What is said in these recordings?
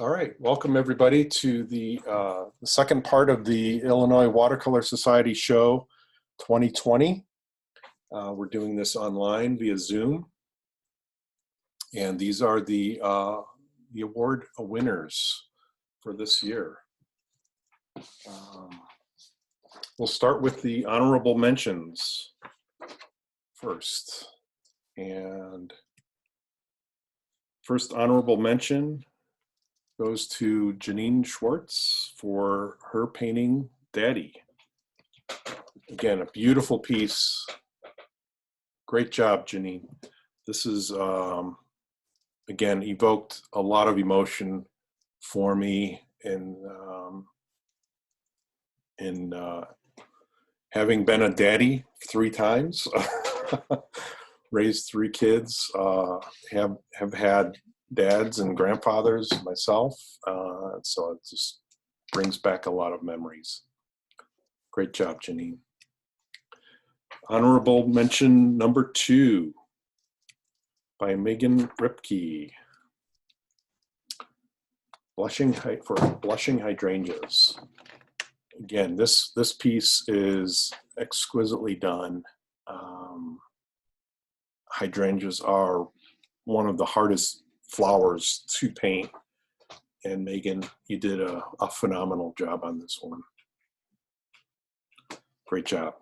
All right, welcome everybody to the second part of the Illinois Watercolor Society Show 2020. We're doing this online via Zoom, and these are the award winners for this year. We'll start with the honorable mentions first, and first honorable mention goes to Jeannine Swartz for her painting Daddy. Again, a beautiful piece. Great job, Jeannine. This is, again, evoked a lot of emotion for me in having been a daddy 3 times, raised 3 kids, have had dads and grandfathers myself, so it just brings back a lot of memories. Great job, Jeannine. Honorable mention number 2 by Megan Ripke, for Blushing Hydrangeas. Again, this piece is exquisitely done. Hydrangeas are one of the hardest flowers to paint, and Megan, you did a phenomenal job on this one. Great job.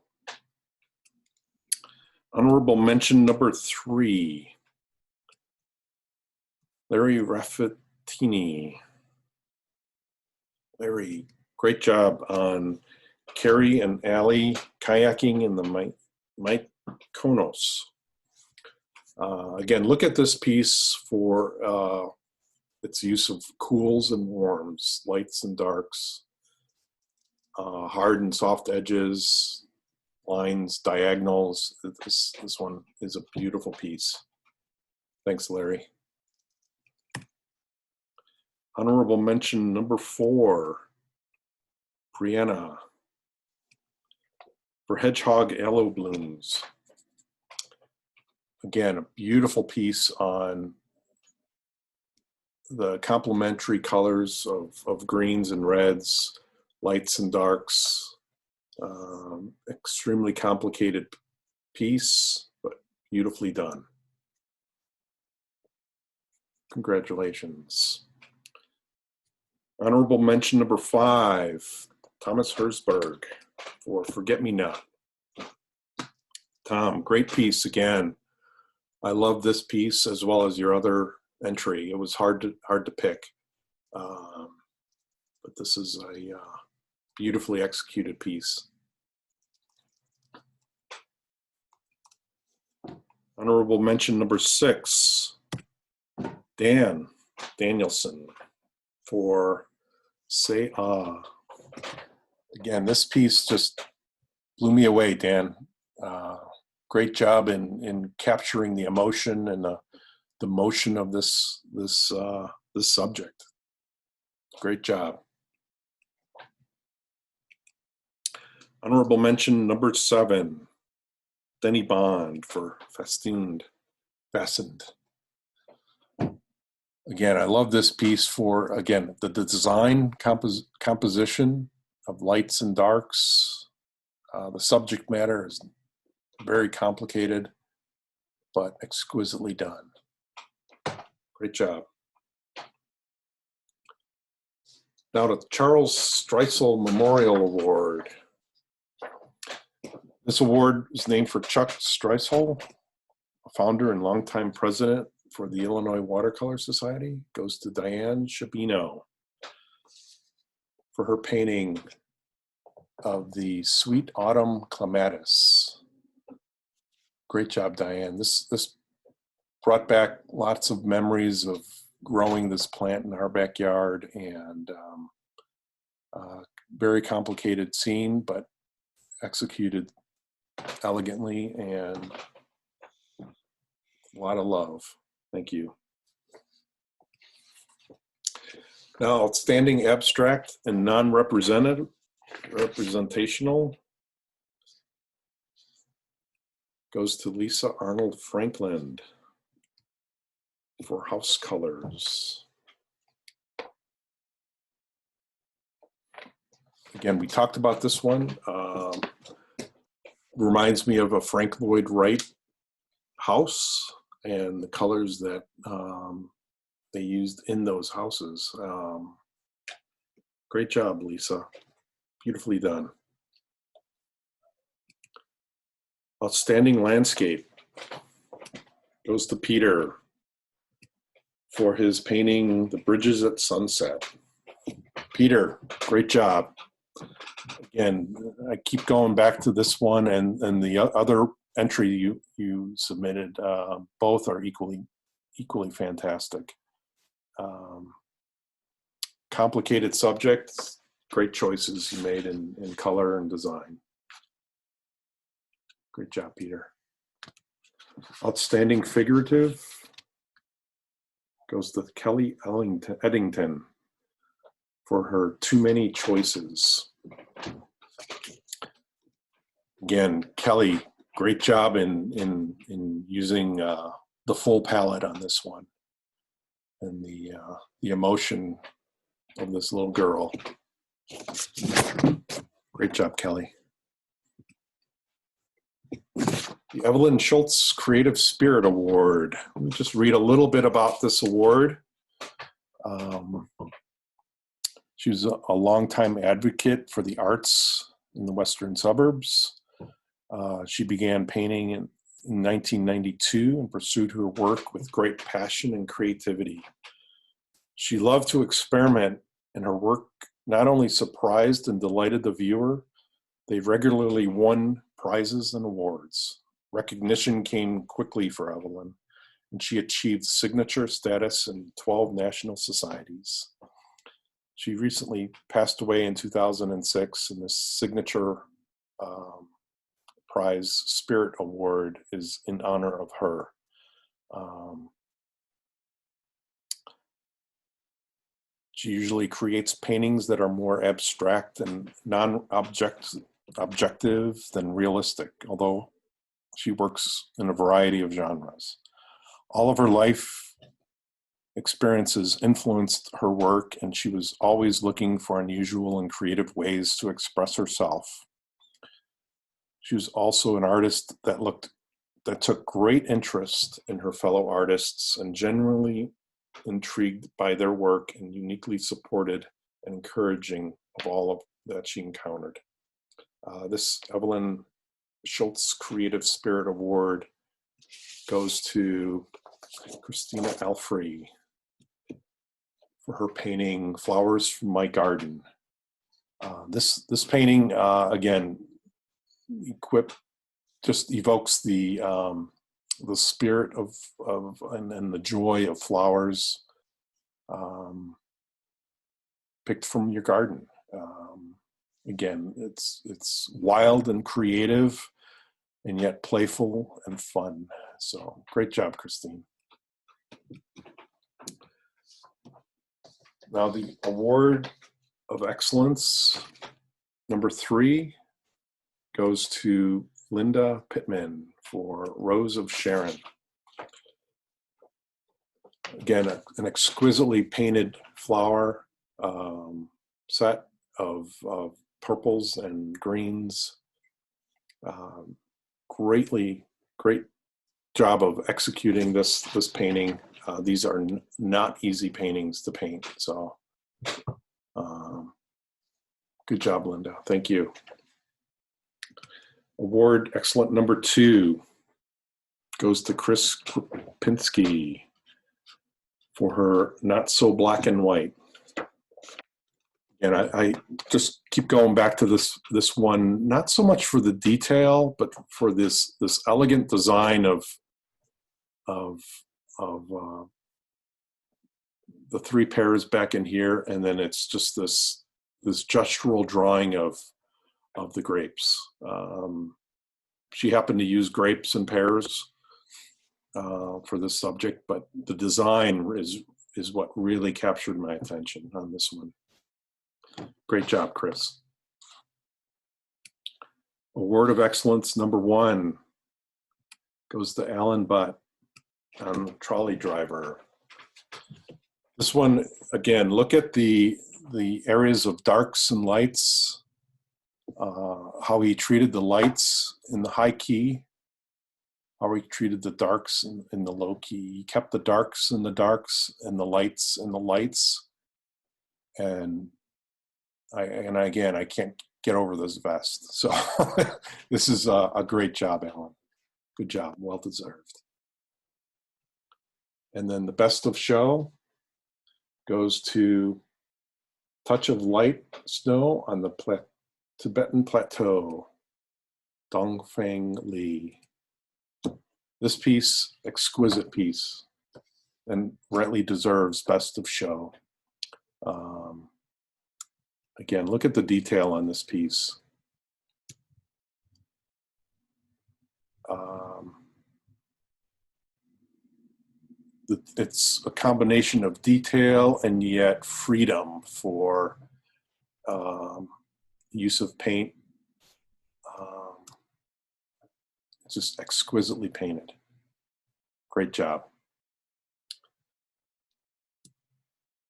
Honorable mention number 3, Larry Raffatini. Larry, great job on Carrie and Allie kayaking in the Mykonos. Again, look at this piece for its use of cools and warms, lights and darks, hard and soft edges, lines, diagonals. This one is a beautiful piece. Thanks, Larry. Honorable mention number 4, Brianna, for Hedgehog Aloe Blooms. Again, a beautiful piece on the complementary colors of greens and reds, lights and darks. Extremely complicated piece, but beautifully done. Congratulations. Honorable mention number 5, Thomas Herzberg for Forget Me Not. Tom, great piece again. I love this piece as well as your other entry. It was hard to pick, but this is a beautifully executed piece. Honorable mention number 6, Danielson for Say Ah. Again, this piece just blew me away, Dan. Great job in capturing the emotion and the motion of this subject. Great job. Honorable mention number 7, Denny Bond for Fastened. Again, I love this piece for, again, the design composition of lights and darks. The subject matter is very complicated, but exquisitely done. Great job. Now to Charles Streisel Memorial Award. This award is named for Chuck Streisel, founder and longtime president for the Illinois Watercolor Society. Goes to Diane Shabino for her painting of the Sweet Autumn Clematis. Great job, Diane. This brought back lots of memories of growing this plant in our backyard, and very complicated scene, but executed elegantly and a lot of love. Thank you. Now, outstanding abstract and non-representational goes to Lisa Arnold Franklin for House Colors. Again, we talked about this one. Reminds me of a Frank Lloyd Wright house and the colors that they used in those houses. Great job, Lisa. Beautifully done. Outstanding landscape goes to Peter for his painting The Bridges at Sunset. Peter, great job. Again, I keep going back to this one and the other entry you submitted. Both are equally fantastic. Complicated subjects, great choices you made in color and design. Great job, Peter. Outstanding figurative goes to Kelly Eddington for her Too Many Choices. Again, Kelly, great job in using the full palette on this one and the emotion of this little girl. Great job, Kelly. The Evelyn Schultz Creative Spirit Award. Let me just read a little bit about this award. She was a longtime advocate for the arts in the western suburbs. She began painting in 1992 and pursued her work with great passion and creativity. She loved to experiment, and her work not only surprised and delighted the viewer, they regularly won prizes and awards. Recognition came quickly for Evelyn, and she achieved signature status in 12 national societies. She recently passed away in 2006, and this signature prize, Spirit Award, is in honor of her. She usually creates paintings that are more abstract and non-objective than realistic, although she works in a variety of genres. All of her life experiences influenced her work, and she was always looking for unusual and creative ways to express herself. She was also an artist that took great interest in her fellow artists and genuinely intrigued by their work and uniquely supported and encouraging of all of that she encountered. This Evelyn Schultz Creative Spirit Award goes to Christina Alfery for her painting Flowers from My Garden. This painting, again, just evokes the spirit of and the joy of flowers picked from your garden. Again, it's wild and creative, and yet playful and fun. So great job, Christine. Now the Award of Excellence, number 3, goes to Lynda Pitman for Rose of Sharon. Again, an exquisitely painted flower set of purples and greens. Great job of executing this painting. These are not easy paintings to paint, so good job, Lynda. Thank you. Award Excellent number 2 goes to Chris Krupinski for her Not So Black and White. And I just keep going back to this one, not so much for the detail, but for this elegant design of the 3 pairs back in here, and then it's just this gestural drawing of the grapes. She happened to use grapes and pears for this subject, but the design is what really captured my attention on this one. Great job, Chris. Award of Excellence number 1 goes to Allan Butt on Trolley Driver. This one, again, look at the areas of darks and lights how he treated the lights in the high key, how he treated the darks in the low key. He kept the darks in the darks and the lights in the lights. And again, I can't get over this vest. So this is a great job, Allan. Good job, well deserved. And then the best of show goes to Touch of Light Snow on the Tibetan Plateau, Dongfeng Li. This piece, exquisite piece, and rightly deserves best of show. Again, look at the detail on this piece. It's a combination of detail and yet freedom for use of paint. It's just exquisitely painted. Great job.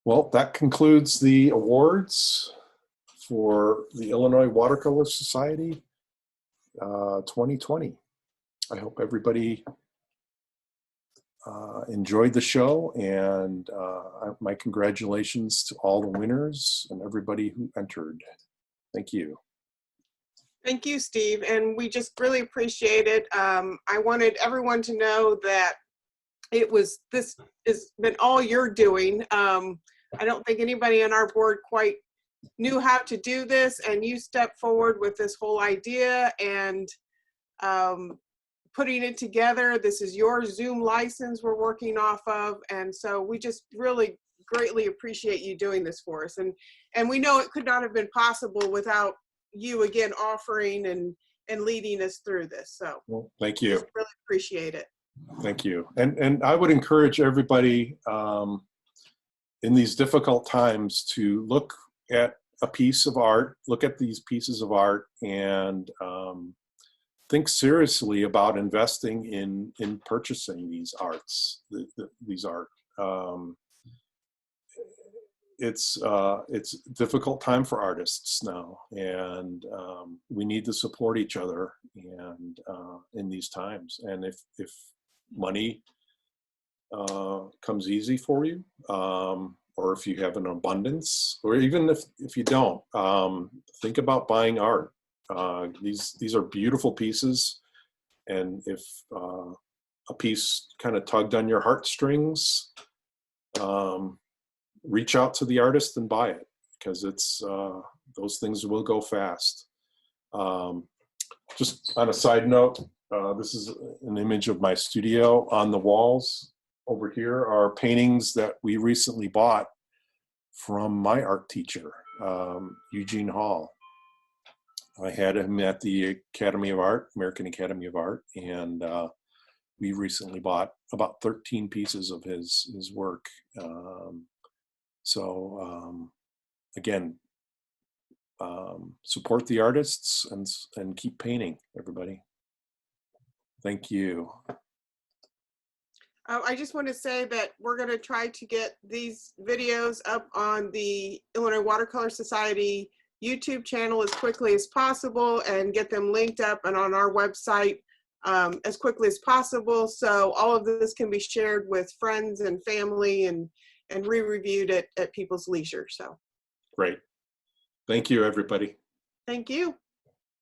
Well, that concludes the awards for the Illinois Watercolor Society 2020. I hope everybody enjoyed the show, and my congratulations to all the winners and everybody who entered. Thank you. Thank you, Steve, and we just really appreciate it. I wanted everyone to know that this has been all you're doing. I don't think anybody on our board quite knew how to do this, and you stepped forward with this whole idea and putting it together. This is your Zoom license we're working off of, and so we just really greatly appreciate you doing this for us. And we know it could not have been possible without you again offering and leading us through this. So well, thank you. Just really appreciate it. Thank you. And I would encourage everybody in these difficult times to look at a piece of art, look at these pieces of art, and think seriously about investing in purchasing these arts, these art. It's a difficult time for artists now, and we need to support each other and in these times. And if money comes easy for you, or if you have an abundance, or even if you don't, think about buying art. These are beautiful pieces, and if a piece kind of tugged on your heartstrings, reach out to the artist and buy it, because it's those things will go fast. Just on a side note, this is an image of my studio. On the walls over here are paintings that we recently bought from my art teacher, Eugene Hall. I had him at the Academy of Art, American Academy of Art, and we recently bought about 13 pieces of his work. Again, support the artists and keep painting, everybody. Thank you. I just want to say that we're going to try to get these videos up on the Illinois Watercolor Society YouTube channel as quickly as possible and get them linked up and on our website as quickly as possible, so all of this can be shared with friends and family and re-reviewed at people's leisure. So great. Thank you, everybody. Thank you.